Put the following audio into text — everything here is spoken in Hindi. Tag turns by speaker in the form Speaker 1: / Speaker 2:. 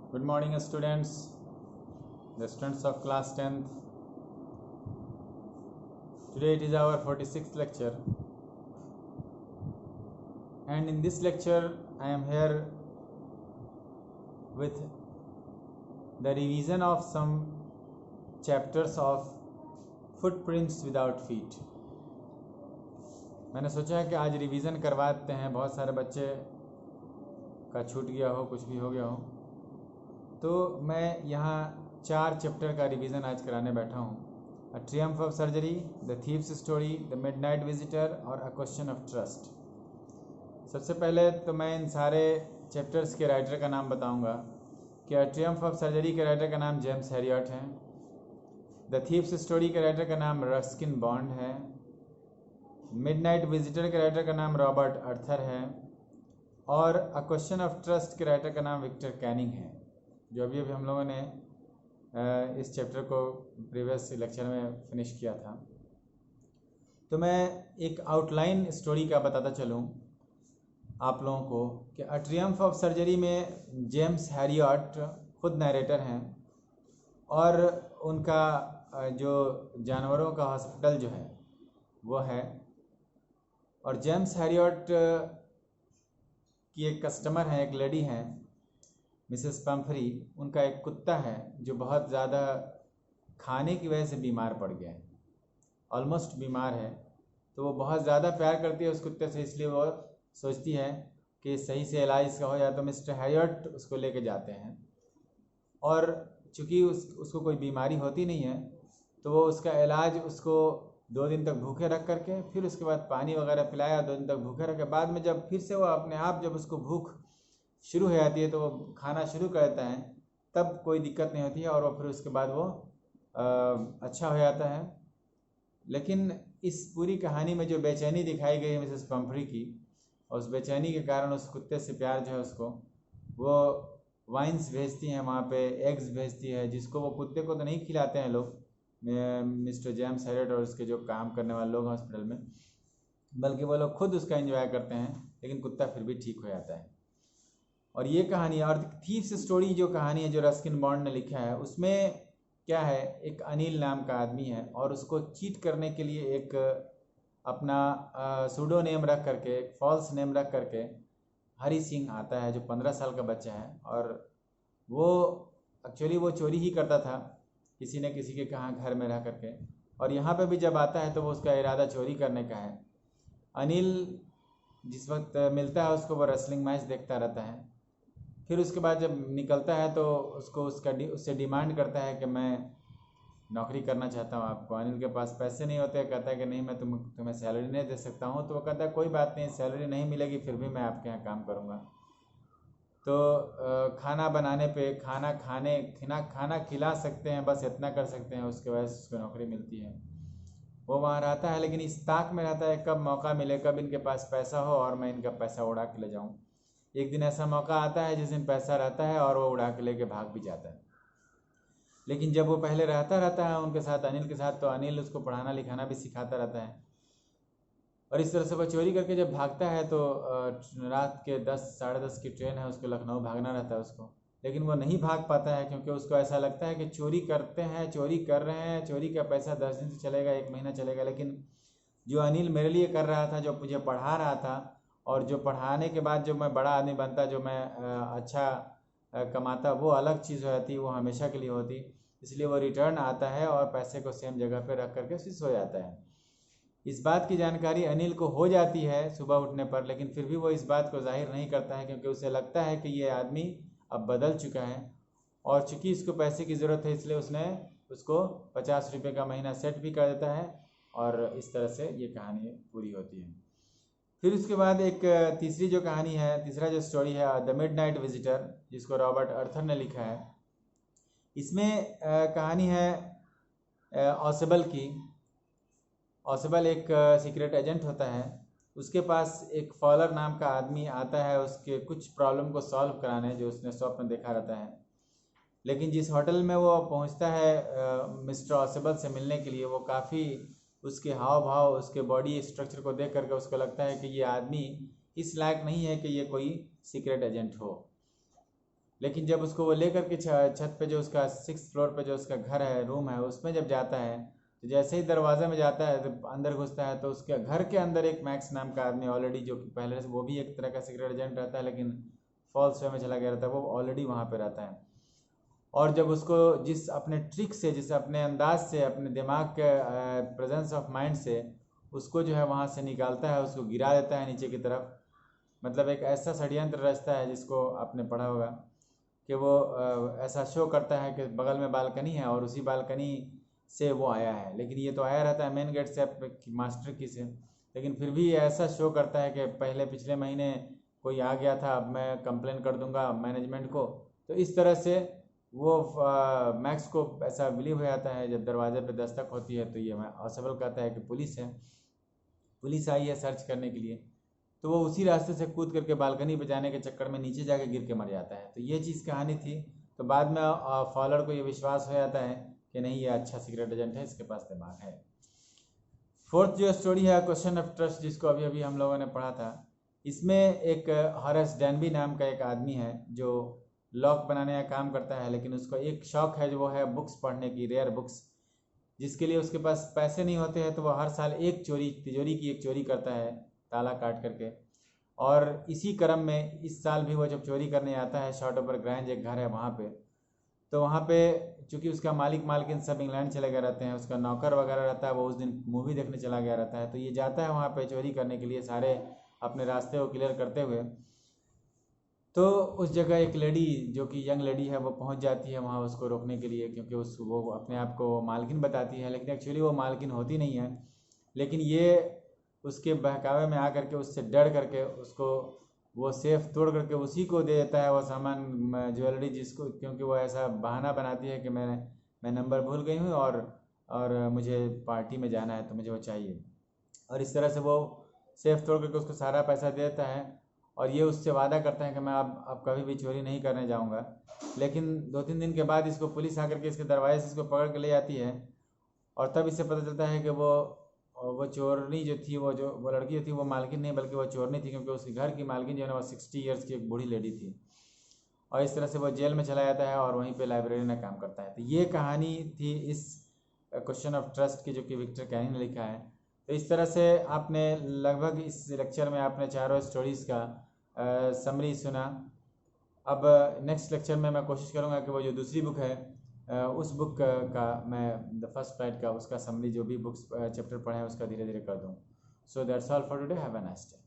Speaker 1: Good morning, students, the students of class 10th. Today it is our 46th lecture, and in this lecture I am here with the revision of some chapters of footprints without feet. मैंने सोचा है कि आज रिवीजन करवाते हैं, बहुत सारे बच्चे का छूट गया हो, कुछ भी हो गया हो, तो मैं यहाँ 4 चैप्टर का रिवीजन आज कराने बैठा हूँ। A triumph of surgery, the thieves story, the midnight visitor और अ क्वेश्चन ऑफ ट्रस्ट। सबसे पहले तो मैं इन सारे चैप्टर्स के राइटर का नाम बताऊंगा कि अ ट्रियम्फ ऑफ सर्जरी के राइटर का नाम जेम्स हैरियट है, द थीव्स स्टोरी के राइटर का नाम रस्किन बॉन्ड है, मिडनाइट विजिटर के राइटर का नाम रॉबर्ट अर्थर है और अ क्वेश्चन ऑफ ट्रस्ट के राइटर का नाम विक्टर कैनिंग है, जो अभी हम लोगों ने इस चैप्टर को प्रीवियस लेक्चर में फिनिश किया था। तो मैं एक आउटलाइन स्टोरी का बताता चलूँ आप लोगों को कि अ ट्रियम्फ ऑफ सर्जरी में जेम्स हैरियट खुद नरेटर हैं और उनका जो जानवरों का हॉस्पिटल जो है वो है, और जेम्स हैरियट की एक कस्टमर हैं, एक लेडी हैं मिसेस पम्फरी। उनका एक कुत्ता है जो बहुत ज़्यादा खाने की वजह से बीमार पड़ गया है, ऑलमोस्ट बीमार है। तो वो बहुत ज़्यादा प्यार करती है उस कुत्ते से, इसलिए वो सोचती है कि सही से इलाज इसका हो जाए। तो मिस्टर हैरियट उसको लेके जाते हैं और चूँकि उसको कोई बीमारी होती नहीं है तो वो उसका इलाज उसको 2 दिन तक भूखे रख करके, फिर उसके बाद पानी वगैरह पिलाया, 2 दिन तक भूखे रख के बाद में जब फिर से वो अपने आप जब उसको भूख शुरू हो जाती है तो वो खाना शुरू कर देता है, तब कोई दिक्कत नहीं होती है और वो फिर उसके बाद वो अच्छा हो जाता है। लेकिन इस पूरी कहानी में जो बेचैनी दिखाई गई है मिसेस पम्फरी की, और उस बेचैनी के कारण उस कुत्ते से प्यार जो है उसको वो वाइन्स भेजती हैं, वहाँ पे एग्स भेजती है, जिसको वो कुत्ते को तो नहीं खिलाते हैं लोग, मिस्टर जेम्स हैरियट और उसके जो काम करने वाले लोग हॉस्पिटल में, बल्कि वो लोग खुद उसका एंजॉय करते हैं, लेकिन कुत्ता फिर भी ठीक हो जाता है। और ये कहानी और थीव्स स्टोरी जो कहानी है जो रस्किन बॉन्ड ने लिखा है, उसमें क्या है, एक अनिल नाम का आदमी है और उसको चीट करने के लिए एक अपना सूडो नेम रख करके, एक फॉल्स नेम रख करके हरी सिंह आता है जो 15 साल का बच्चा है, और वो एक्चुअली वो चोरी ही करता था किसी न किसी के कहाँ घर में रह करके, और यहाँ पे भी जब आता है तो वो उसका इरादा चोरी करने का है। अनिल जिस वक्त मिलता है उसको वो रेसलिंग मैच देखता रहता है, फिर उसके बाद जब निकलता है तो उसको उससे डिमांड करता है कि मैं नौकरी करना चाहता हूँ आपको। अनिल के पास पैसे नहीं होते, कहता है कि नहीं मैं तुम्हें सैलरी नहीं दे सकता हूँ। तो वो कहता है कोई बात नहीं, सैलरी नहीं मिलेगी फिर भी मैं आपके यहाँ काम करूँगा। तो खाना बनाने पे खाना खिला सकते हैं, बस इतना कर सकते हैं, उसके वजह से उसको नौकरी मिलती है। वो वहाँ रहता है लेकिन इस ताक में रहता है कब मौका मिले, कब इनके पास पैसा हो और मैं इनका पैसा उड़ा के ले जाऊँ। एक दिन ऐसा मौका आता है जिस दिन पैसा रहता है और वो उड़ा के लेके भाग भी जाता है। लेकिन जब वो पहले रहता है उनके साथ, अनिल के साथ, तो अनिल उसको पढ़ाना लिखाना भी सिखाता रहता है। और इस तरह से वो चोरी करके जब भागता है तो रात के 10 साढ़े 10 की ट्रेन है, उसको लखनऊ भागना रहता है उसको, लेकिन वो नहीं भाग पाता है क्योंकि उसको ऐसा लगता है कि चोरी करते हैं, चोरी कर रहे हैं, चोरी का पैसा 10 दिन से चलेगा, 1 महीना चलेगा, लेकिन जो अनिल मेरे लिए कर रहा था, जो मुझे पढ़ा रहा था, और जो पढ़ाने के बाद जो मैं बड़ा आदमी बनता, जो मैं अच्छा कमाता, वो अलग चीज़ हो जाती, वो हमेशा के लिए होती। इसलिए वो रिटर्न आता है और पैसे को सेम जगह पे रख करके उसी सो जाता है। इस बात की जानकारी अनिल को हो जाती है सुबह उठने पर, लेकिन फिर भी वो इस बात को जाहिर नहीं करता है क्योंकि उसे लगता है कि ये आदमी अब बदल चुका है, और चूँकि इसको पैसे की ज़रूरत है इसलिए उसने उसको 50 रुपये का महीना सेट भी कर देता है, और इस तरह से ये कहानी पूरी होती है। फिर उसके बाद एक तीसरी जो कहानी है, तीसरा जो स्टोरी है द मिडनाइट विजिटर, जिसको रॉबर्ट अर्थर ने लिखा है। इसमें कहानी है ऑसेबल की। ऑसेबल एक सीक्रेट एजेंट होता है, उसके पास एक फॉलर नाम का आदमी आता है उसके कुछ प्रॉब्लम को सॉल्व कराने, जो उसने स्वप्न देखा रहता है। लेकिन जिस होटल में वो पहुंचता है मिस्टर ऑसेबल से मिलने के लिए, वो काफ़ी उसके हाव भाव, उसके बॉडी स्ट्रक्चर को देख करके उसको लगता है कि ये आदमी इस लायक नहीं है कि ये कोई सीक्रेट एजेंट हो। लेकिन जब उसको वो लेकर के छत पे जो उसका 6th फ्लोर पे जो उसका घर है, रूम है, उसमें जब जाता है तो जैसे ही दरवाजे में जाता है तो अंदर घुसता है तो उसके घर के अंदर एक मैक्स नाम का आदमी ऑलरेडी, जो कि पहले से वो भी एक तरह का सीक्रेट एजेंट रहता है लेकिन फॉल्स वे में चला गया रहता है, वो ऑलरेडी वहाँ पे रहता है। और जब उसको जिस अपने ट्रिक से, जिस अपने अंदाज से, अपने दिमाग के प्रेजेंस ऑफ माइंड से उसको जो है वहाँ से निकालता है, उसको गिरा देता है नीचे की तरफ। मतलब एक ऐसा षड्यंत्र रचता है जिसको आपने पढ़ा होगा कि वो ऐसा शो करता है कि बगल में बालकनी है और उसी बालकनी से वो आया है, लेकिन ये तो आया रहता है मेन गेट से, मास्टर की से, लेकिन फिर भी ये ऐसा शो करता है कि पिछले महीने कोई आ गया था, अब मैं कंप्लेन कर दूंगा मैनेजमेंट को। तो इस तरह से वो मैक्स को ऐसा बिलीव हो जाता है। जब दरवाजे पे दस्तक होती है तो ये असबल कहता है कि पुलिस है, पुलिस आई है सर्च करने के लिए। तो वो उसी रास्ते से कूद करके बालकनी पे जाने के चक्कर में नीचे जाके गिर के मर जाता है। तो ये चीज़ कहानी थी। तो बाद में फॉलोअर को ये विश्वास हो जाता है कि नहीं, ये अच्छा सीक्रेट एजेंट है, इसके पास दिमाग है। फोर्थ जो स्टोरी है क्वेश्चन ऑफ ट्रस्ट, जिसको अभी अभी हम लोगों ने पढ़ा था, इसमें एक हॉरेस डैनबी नाम का एक आदमी है जो लॉक बनाने का काम करता है, लेकिन उसको एक शौक है जो वो है बुक्स पढ़ने की, रेयर बुक्स, जिसके लिए उसके पास पैसे नहीं होते हैं। तो वह हर साल तिजोरी की एक चोरी करता है, ताला काट करके। और इसी क्रम में इस साल भी वो जब चोरी करने आता है, शॉर्ट ओवर ग्रांज एक घर है वहाँ पे, तो वहाँ पे चूँकि उसका मालिक सब इंग्लैंड चले गए रहते हैं, उसका नौकर वगैरह रहता है, वो उस दिन मूवी देखने चला गया रहता है। तो ये जाता है वहाँ पे चोरी करने के लिए, सारे अपने रास्ते को क्लियर करते हुए। तो उस जगह एक लेडी, जो कि यंग लेडी है, वो पहुंच जाती है वहाँ उसको रोकने के लिए, क्योंकि वो अपने आप को मालकिन बताती है, लेकिन एक्चुअली वो मालकिन होती नहीं है। लेकिन ये उसके बहकावे में आकर के उससे डर करके उसको वो सेफ तोड़ करके उसी को दे देता है वो सामान, ज्वेलरी, जिसको, क्योंकि वो ऐसा बहाना बनाती है कि मैं नंबर भूल गई हूँ और मुझे पार्टी में जाना है तो मुझे वो चाहिए। और इस तरह से वो सेफ तोड़ करके उसको सारा पैसा दे देता है और ये उससे वादा करता है कि मैं अब कभी भी चोरी नहीं करने जाऊंगा। लेकिन 2-3 दिन के बाद इसको पुलिस आकर के इसके दरवाजे से इसको पकड़ के ले जाती है और तब इससे पता चलता है कि वो चोरनी जो थी, वो लड़की जो थी, वो मालकिन नहीं बल्कि वो चोरनी थी, क्योंकि उसके घर की मालकिन जो है ना वो 60 ईयर्स की एक बूढ़ी लेडी थी। और इस तरह से वो जेल में चला जाता है और वहीं पे लाइब्रेरी में काम करता है। तो ये कहानी थी इस क्वेश्चन ऑफ ट्रस्ट की, जो कि विक्टर कैनी ने लिखा है। तो इस तरह से आपने लगभग इस लेक्चर में आपने चारों स्टोरीज़ का समरी सुना। अब नेक्स्ट लेक्चर में मैं कोशिश करूँगा कि वो जो दूसरी बुक है उस बुक का मैं द फर्स्ट फ्लाइट का उसका समरी, जो भी बुक्स चैप्टर पढ़े हैं उसका धीरे धीरे कर दूँ। So that's all for today, have a nice day.